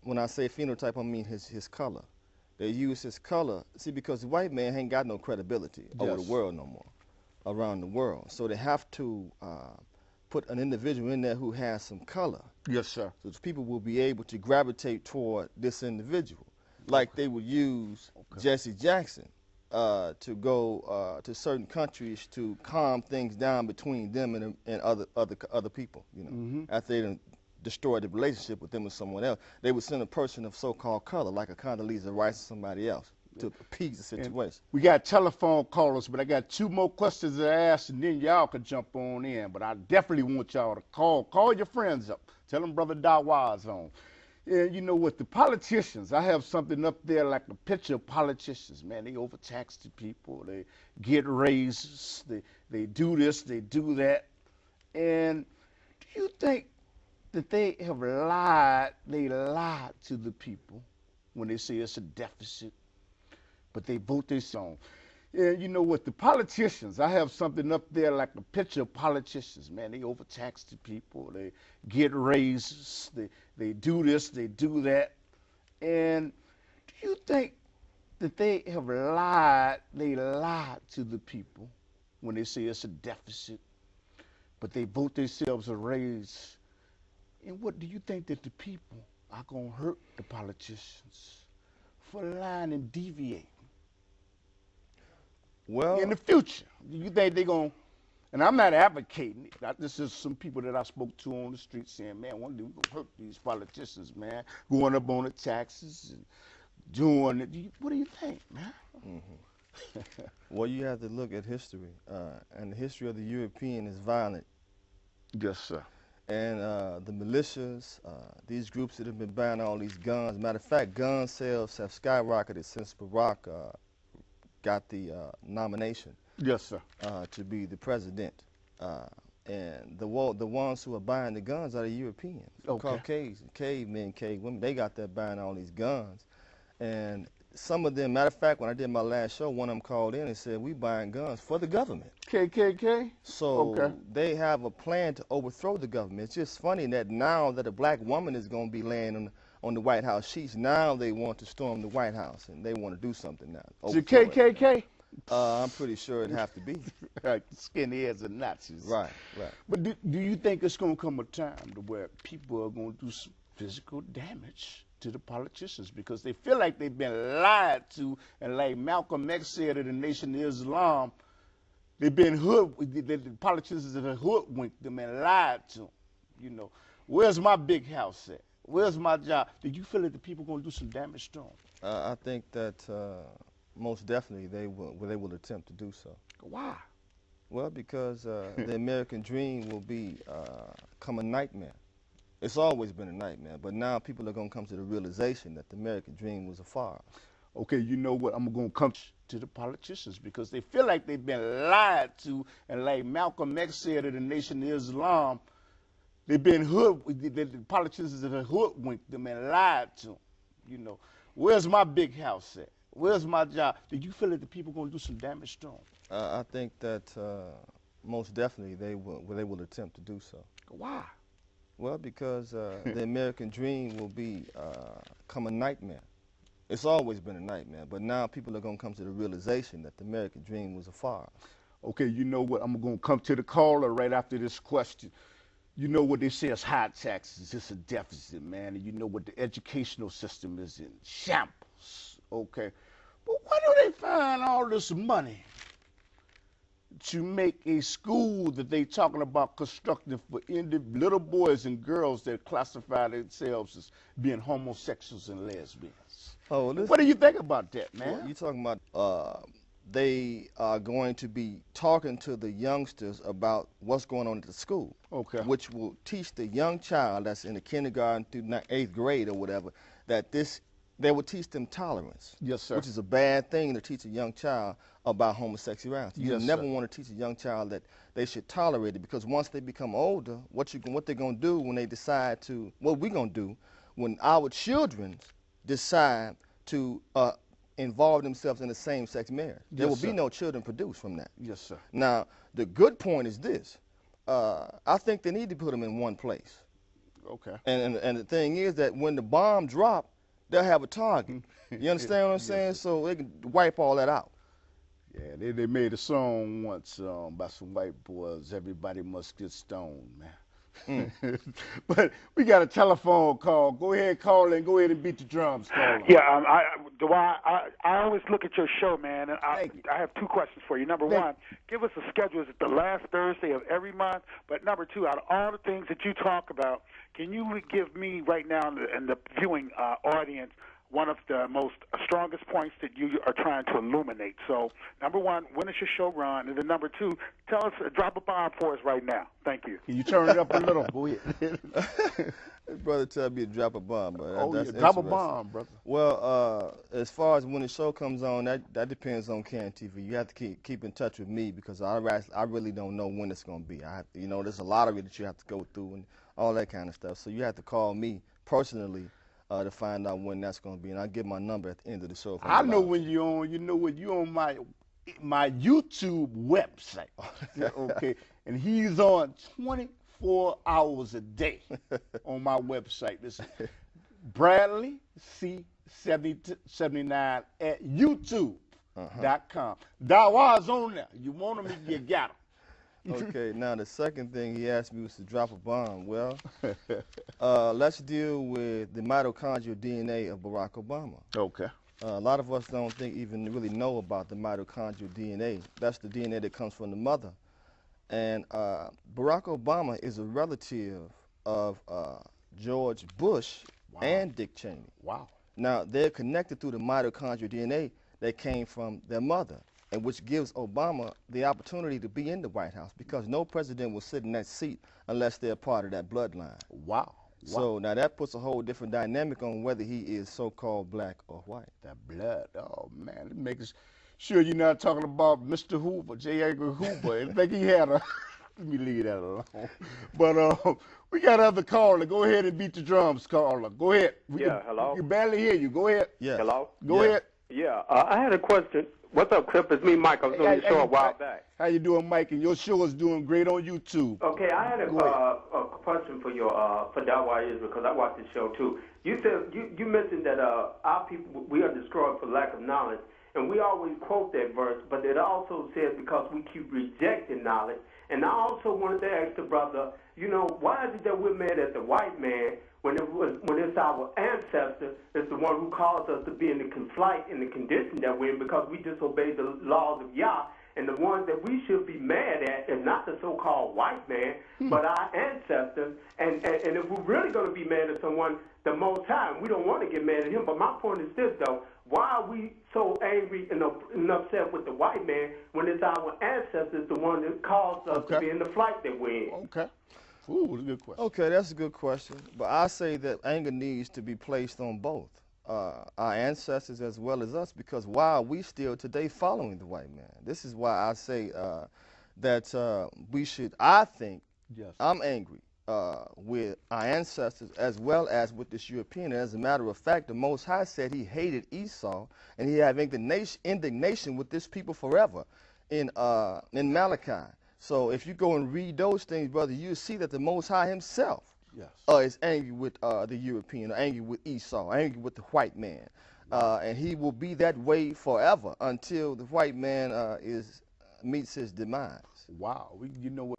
When I say phenotype, I mean his color. They use his color, see, because the white man ain't got no credibility over the world no more, around the world. So they have to put an individual in there who has some color. Yes, sir. So people will be able to gravitate toward this individual. Like they would use Jesse Jackson to go to certain countries to calm things down between them and other people, you know. After they done destroyed the relationship with them or someone else, they would send a person of so-called color, like a Condoleezza Rice or somebody else, to appease the situation. And we got telephone callers, but I got 2 more questions to ask, and then y'all can jump on in. But I definitely want y'all to call your friends up. Tell them Brother Dawah's on. And you know what, the politicians, I have something up there like a picture of politicians, man. They overtax the people, they get raises, they do this, they do that. And do you think that they have lied to the people when they say it's a deficit, but they vote this on? And you know what, the politicians, I have something up there like a picture of politicians, man. They overtax the people, they get raises, they do this, they do that. And do you think that they have lied to the people when they say it's a deficit, but they vote themselves a raise? And what do you think that the people are going to hurt the politicians for lying and deviating? Well, in the future, do you think they're going to, and I'm not advocating it, this is some people that I spoke to on the street saying, man, one day we're going to hurt these politicians, man, going up on the taxes and doing it. What do you think, man? Well, you have to look at history, and the history of the European is violent. Yes, sir. And the militias, these groups that have been buying all these guns. Matter of fact, gun sales have skyrocketed since Barack got the nomination. Yes, sir. To be the president. And the ones who are buying the guns are the Europeans. Caucasian, cavemen, cavewomen, they got there buying all these guns. And some of them, matter of fact, when I did my last show, one of them called in and said, we buying guns for the government. KKK? So they have a plan to overthrow the government. It's just funny that now that a black woman is going to be laying on the White House sheets, now they want to storm the White House, and they want to do something now. Is it KKK? I'm pretty sure it'd have to be. Skinheads and Nazis. Right, right. But do you think it's going to come a time to where people are going to do some physical damage to the politicians because they feel like they've been lied to, and like Malcolm X said in the Nation of Islam, they've been the politicians have hoodwinked them and lied to them. You know, where's my big house at? Where's my job? Do you feel that the people are going to do some damage to them? I think that most definitely they will attempt to do so. Why? Well, because the American dream will become a nightmare. It's always been a nightmare, but now people are going to come to the realization that the American dream was a farce. Okay, you know what? I'm going to come to the politicians because they feel like they've been lied to, and like Malcolm X said in the Nation of Islam, they've been the politicians have hoodwinked them and lied to them. You know, where's my big house at? Where's my job? Do you feel that the people are going to do some damage to them? I think that most definitely they will attempt to do so. Why? Well, because the American dream will become a nightmare. It's always been a nightmare, but now people are going to come to the realization that the American dream was a farce. Okay, you know what? I'm going to come to the caller right after this question. You know what they say is high taxes, it's a deficit, man, and you know what the educational system is in shambles, okay? But where do they find all this money to make a school that they talking about constructing for little boys and girls that classify themselves as being homosexuals and lesbians? Oh, what do you think about that, man? Well, you're talking about they are going to be talking to the youngsters about what's going on at the school, which will teach the young child that's in the kindergarten through 8th grade or whatever, that they will teach them tolerance. Yes, sir. Which is a bad thing to teach a young child about homosexuality. You never want to teach a young child that they should tolerate it, because once they become older, what they're going to do when they decide to, what we're going to do when our children decide to involve themselves in a same-sex marriage. There will be no children produced from that. Yes, sir. Now, the good point is this. I think they need to put them in one place. Okay. And the thing is that when the bomb drop, they'll have a target. You understand what I'm saying? Yes, So they can wipe all that out. yeah, they made a song once by some white boys. Everybody must get stoned, man. But we got a telephone call. Go ahead, call in. Go ahead and beat the drums, caller. Yeah, Dawah, I always look at your show, man, and I have two questions for you. Number one, give us a schedule. Is it the last Thursday of every month? But number two, out of all the things that you talk about, can you give me right now and the viewing audience one of the most strongest points that you are trying to illuminate? So, number one, when is your show run? And then number two, tell us, drop a bomb for us right now. Thank you. Can you turn it up a little? Go ahead. Brother tell me to drop a bomb, but that's drop a bomb, brother. Well, as far as when the show comes on, that depends on CANN TV. You have to keep in touch with me because I really don't know when it's going to be. There's a lottery that you have to go through and all that kind of stuff. So you have to call me personally to find out when that's going to be, and I'll give my number at the end of the show. I know when you're on. You know what? You're on my YouTube website. Okay, and he's on 24 hours a day on my website. This is Bradley C79 at YouTube.com. Dawah's on there. You want him, you got him. Okay, now the second thing he asked me was to drop a bomb. Well, let's deal with the mitochondrial DNA of Barack Obama. Okay. A lot of us don't even really know about the mitochondrial DNA. That's the DNA that comes from the mother. And Barack Obama is a relative of George Bush and Dick Cheney. Wow. Now, they're connected through the mitochondrial DNA that came from their mother, and which gives Obama the opportunity to be in the White House because no president will sit in that seat unless they're part of that bloodline. Wow. So now that puts a whole different dynamic on whether he is so-called black or white. That blood, oh man, it makes sure you're not talking about Mr. Hoover, J. Edgar Hoover. I think he had a, let me leave that alone. But we got other caller. Go ahead and beat the drums, caller. Go ahead. Hello? We barely hear you. Go ahead. Yeah. Hello? Go ahead. Yeah, I had a question. What's up, Cliff? It's me, Mike. I was on your show a while back. How you doing, Mike? And your show is doing great on YouTube. Okay, I had a question for for Dawah YIEREAL because I watched the show too. You said you mentioned that our people, we are destroyed for lack of knowledge, and we always quote that verse, but it also says because we keep rejecting knowledge. And I also wanted to ask the brother, why is it that we're mad at the white man when it's our ancestor that's the one who caused us to be in the plight and the condition that we're in because we disobeyed the laws of Yah. And the ones that we should be mad at is not the so-called white man, but our ancestors. And if we're really going to be mad at someone, the Most High, we don't want to get mad at him. But my point is this, though. Why are we so angry and upset with the white man when it's our ancestors, the one that caused us to be in the plight that we're in? Okay. Ooh, that's a good question. Okay, that's a good question. But I say that anger needs to be placed on both our ancestors as well as us, because why are we still today following the white man? This is why I say that we should, I think, I'm angry with our ancestors as well as with this European. And as a matter of fact, the Most High said he hated Esau and he had indignation with this people forever in Malachi. So if you go and read those things, brother, you see that the Most High himself is angry with the European, angry with Esau, angry with the white man. And he will be that way forever until the white man meets his demise. Wow. You know what?